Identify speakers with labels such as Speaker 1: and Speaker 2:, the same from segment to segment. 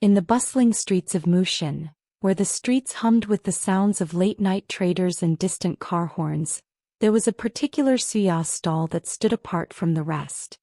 Speaker 1: In the bustling streets of Mushin, where the streets hummed with the sounds of late-night traders and distant car horns, there was a particular Suya stall that stood apart from the rest.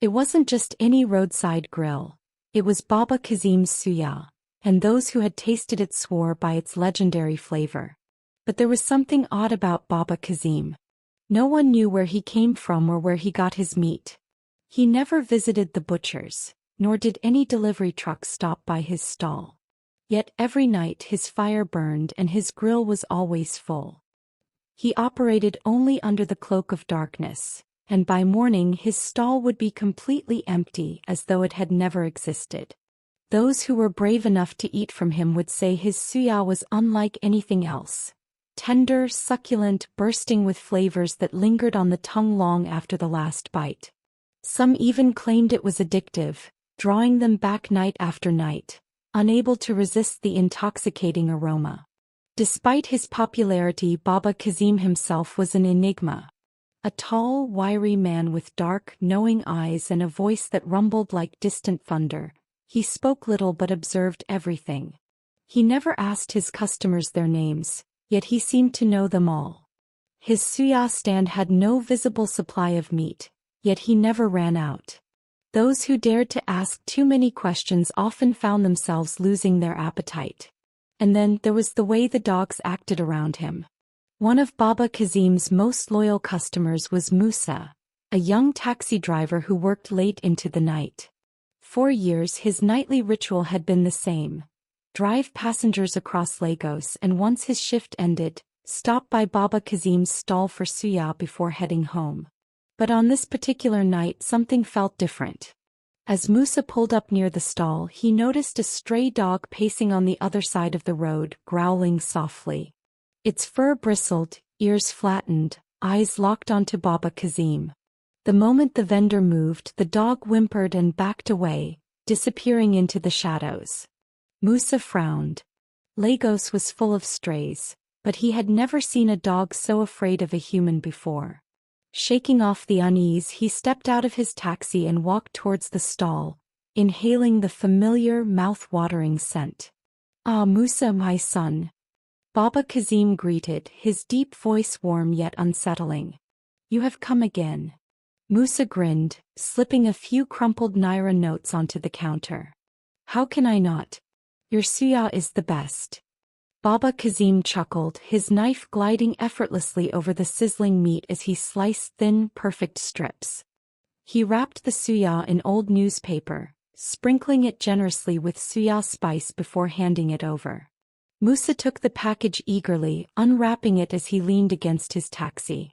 Speaker 1: It wasn't just any roadside grill. It was Baba Kazim's Suya, and those who had tasted it swore by its legendary flavor. But there was something odd about Baba Kazim. No one knew where he came from or where he got his meat. He never visited the butchers, nor did any delivery truck stop by his stall. Yet every night his fire burned and his grill was always full. He operated only under the cloak of darkness, and by morning his stall would be completely empty as though it had never existed. Those who were brave enough to eat from him would say his suya was unlike anything else. Tender, succulent, bursting with flavors that lingered on the tongue long after the last bite. Some even claimed it was addictive, drawing them back night after night, unable to resist the intoxicating aroma. Despite his popularity, Baba Kazim himself was an enigma. A tall, wiry man with dark, knowing eyes and a voice that rumbled like distant thunder. He spoke little but observed everything. He never asked his customers their names, yet he seemed to know them all. His suya stand had no visible supply of meat, yet he never ran out. Those who dared to ask too many questions often found themselves losing their appetite. And then there was the way the dogs acted around him. One of Baba Kazim's most loyal customers was Musa, a young taxi driver who worked late into the night. For years his nightly ritual had been the same: drive passengers across Lagos, and once his shift ended, stop by Baba Kazim's stall for suya before heading home. But on this particular night something felt different. As Musa pulled up near the stall, he noticed a stray dog pacing on the other side of the road, growling softly. Its fur bristled, ears flattened, eyes locked onto Baba Kazim. The moment the vendor moved, the dog whimpered and backed away, disappearing into the shadows. Musa frowned. Lagos was full of strays, but he had never seen a dog so afraid of a human before. Shaking off the unease, he stepped out of his taxi and walked towards the stall, inhaling the familiar, mouth-watering scent. "Ah, Musa, my son," Baba Kazim greeted, his deep voice warm yet unsettling. "You have come again." Musa grinned, slipping a few crumpled naira notes onto the counter. "How can I not? Your suya is the best." Baba Kazim chuckled, his knife gliding effortlessly over the sizzling meat as he sliced thin, perfect strips. He wrapped the suya in old newspaper, sprinkling it generously with suya spice before handing it over. Musa took the package eagerly, unwrapping it as he leaned against his taxi.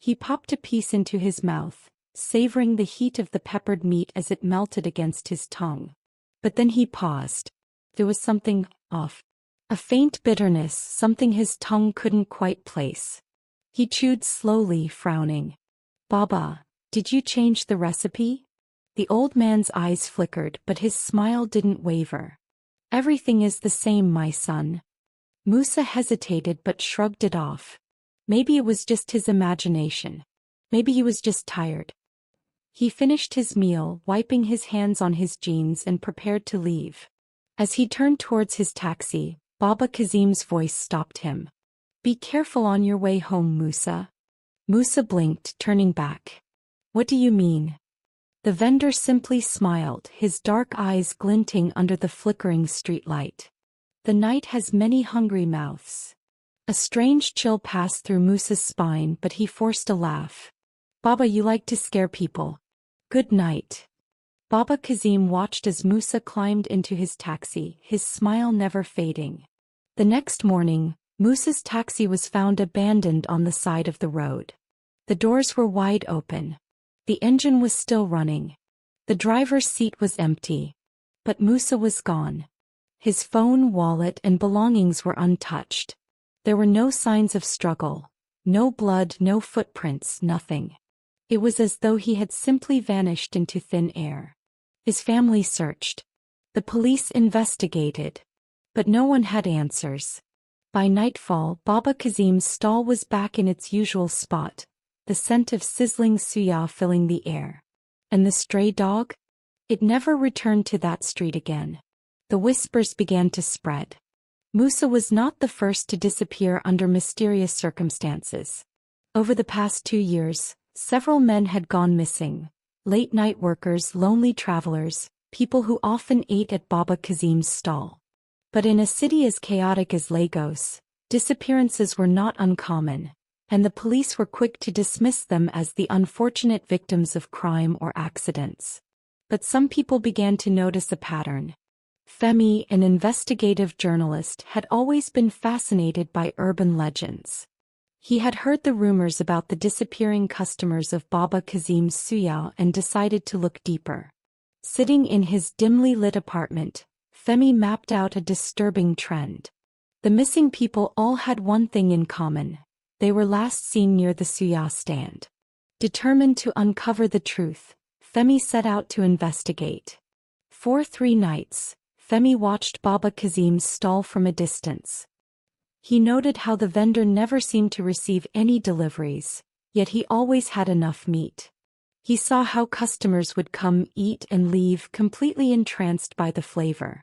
Speaker 1: He popped a piece into his mouth, savoring the heat of the peppered meat as it melted against his tongue. But then he paused. There was something off. A faint bitterness, something his tongue couldn't quite place. He chewed slowly, frowning. "Baba, did you change the recipe?" The old man's eyes flickered, but his smile didn't waver. "Everything is the same, my son." Musa hesitated but shrugged it off. Maybe it was just his imagination. Maybe he was just tired. He finished his meal, wiping his hands on his jeans, and prepared to leave. As he turned towards his taxi, Baba Kazim's voice stopped him. "Be careful on your way home, Musa." Musa blinked, turning back. "What do you mean?" The vendor simply smiled, his dark eyes glinting under the flickering streetlight. "The night has many hungry mouths." A strange chill passed through Musa's spine, but he forced a laugh. "Baba, you like to scare people. Good night." Baba Kazim watched as Musa climbed into his taxi, his smile never fading. The next morning, Musa's taxi was found abandoned on the side of the road. The doors were wide open. The engine was still running. The driver's seat was empty. But Musa was gone. His phone, wallet, and belongings were untouched. There were no signs of struggle. No blood, no footprints, nothing. It was as though he had simply vanished into thin air. His family searched. The police investigated. But no one had answers. By nightfall, Baba Kazim's stall was back in its usual spot, the scent of sizzling suya filling the air. And the stray dog? It never returned to that street again. The whispers began to spread. Musa was not the first to disappear under mysterious circumstances. Over the past 2 years, several men had gone missing. Late-night workers, lonely travelers, people who often ate at Baba Kazim's stall. But in a city as chaotic as Lagos, disappearances were not uncommon, and the police were quick to dismiss them as the unfortunate victims of crime or accidents. But some people began to notice a pattern. Femi, an investigative journalist, had always been fascinated by urban legends. He had heard the rumors about the disappearing customers of Baba Kazim's Suya and decided to look deeper. Sitting in his dimly lit apartment, Femi mapped out a disturbing trend. The missing people all had one thing in common. They were last seen near the Suya stand. Determined to uncover the truth, Femi set out to investigate. For 3 nights, Femi watched Baba Kazim's stall from a distance. He noted how the vendor never seemed to receive any deliveries, yet he always had enough meat. He saw how customers would come, eat and leave completely entranced by the flavor.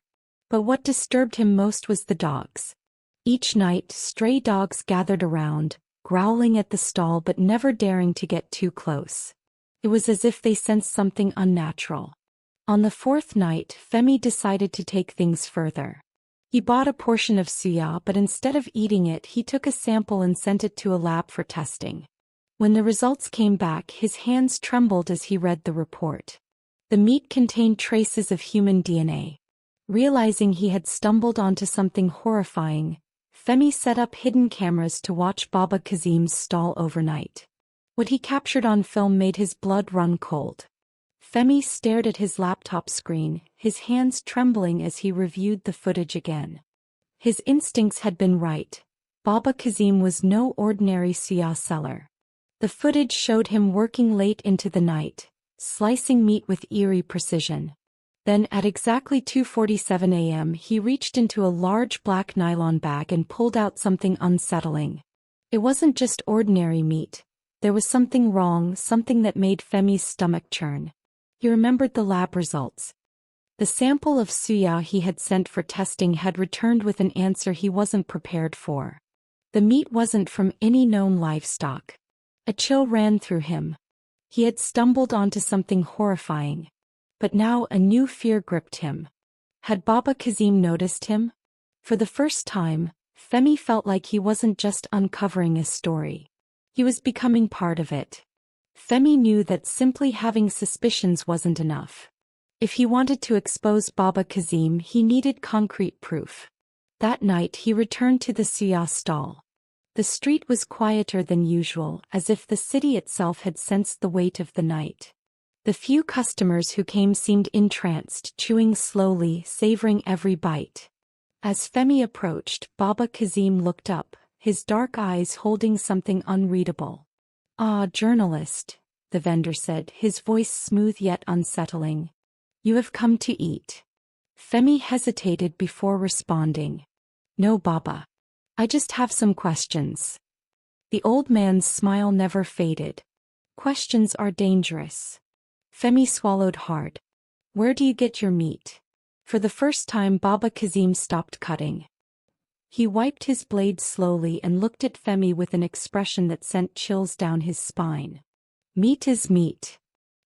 Speaker 1: But what disturbed him most was the dogs. Each night, stray dogs gathered around, growling at the stall but never daring to get too close. It was as if they sensed something unnatural. On the 4th night, Femi decided to take things further. He bought a portion of Suya, but instead of eating it, he took a sample and sent it to a lab for testing. When the results came back, his hands trembled as he read the report. The meat contained traces of human DNA. Realizing he had stumbled onto something horrifying, Femi set up hidden cameras to watch Baba Kazim's stall overnight. What he captured on film made his blood run cold. Femi stared at his laptop screen, his hands trembling as he reviewed the footage again. His instincts had been right. Baba Kazim was no ordinary Suya seller. The footage showed him working late into the night, slicing meat with eerie precision. Then at exactly 2:47 a.m. he reached into a large black nylon bag and pulled out something unsettling. It wasn't just ordinary meat. There was something wrong, something that made Femi's stomach churn. He remembered the lab results. The sample of Suya he had sent for testing had returned with an answer he wasn't prepared for. The meat wasn't from any known livestock. A chill ran through him. He had stumbled onto something horrifying. But now a new fear gripped him. Had Baba Kazim noticed him? For the first time, Femi felt like he wasn't just uncovering a story. He was becoming part of it. Femi knew that simply having suspicions wasn't enough. If he wanted to expose Baba Kazim, he needed concrete proof. That night he returned to the Suya stall. The street was quieter than usual, as if the city itself had sensed the weight of the night. The few customers who came seemed entranced, chewing slowly, savoring every bite. As Femi approached, Baba Kazim looked up, his dark eyes holding something unreadable. "Ah, journalist," the vendor said, his voice smooth yet unsettling. "You have come to eat." Femi hesitated before responding. "No, Baba. I just have some questions." The old man's smile never faded. "Questions are dangerous." Femi swallowed hard. "Where do you get your meat?" For the first time Baba Kazim stopped cutting. He wiped his blade slowly and looked at Femi with an expression that sent chills down his spine. "Meat is meat."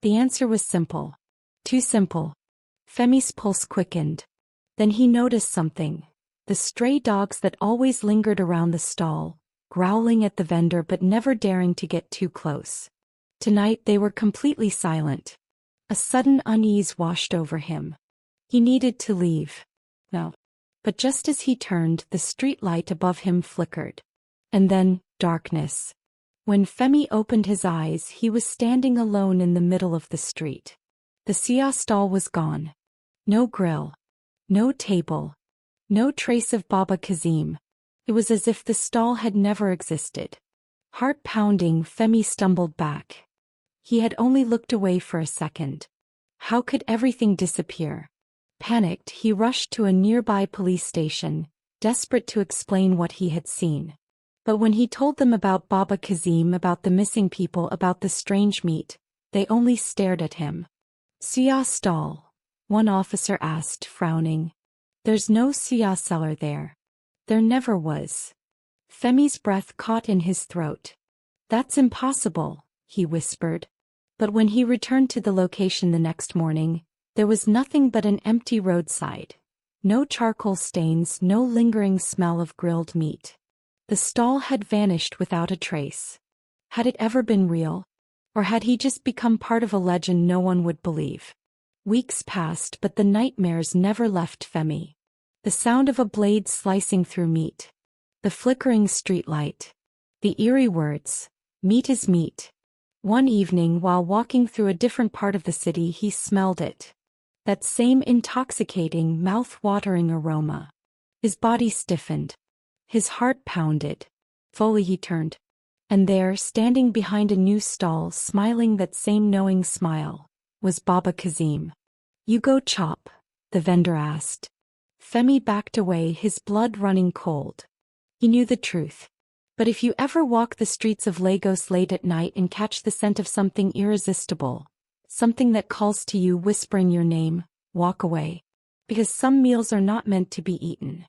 Speaker 1: The answer was simple. Too simple. Femi's pulse quickened. Then he noticed something. The stray dogs that always lingered around the stall, growling at the vendor but never daring to get too close. Tonight they were completely silent. A sudden unease washed over him. He needed to leave. No. But just as he turned, the street light above him flickered. And then, darkness. When Femi opened his eyes, he was standing alone in the middle of the street. The Suya stall was gone. No grill. No table. No trace of Baba Kazim. It was as if the stall had never existed. Heart pounding, Femi stumbled back. He had only looked away for a second. How could everything disappear? Panicked, he rushed to a nearby police station, desperate to explain what he had seen. But when he told them about Baba Kazim, about the missing people, about the strange meat, they only stared at him. "Suya stall?" one officer asked, frowning. There's no Suya cellar there. There never was. Femi's breath caught in his throat. That's impossible, he whispered. But when he returned to the location the next morning, there was nothing but an empty roadside. No charcoal stains, no lingering smell of grilled meat. The stall had vanished without a trace. Had it ever been real? Or had he just become part of a legend no one would believe? Weeks passed, but the nightmares never left Femi. The sound of a blade slicing through meat. The flickering streetlight. The eerie words, "Meat is meat." One evening while walking through a different part of the city he smelled it. That same intoxicating, mouth-watering aroma. His body stiffened. His heart pounded. Slowly he turned. And there, standing behind a new stall, smiling that same knowing smile, was Baba Kazim. "You go chop?" the vendor asked. Femi backed away, his blood running cold. He knew the truth. But if you ever walk the streets of Lagos late at night and catch the scent of something irresistible, something that calls to you whispering your name, walk away. Because some meals are not meant to be eaten.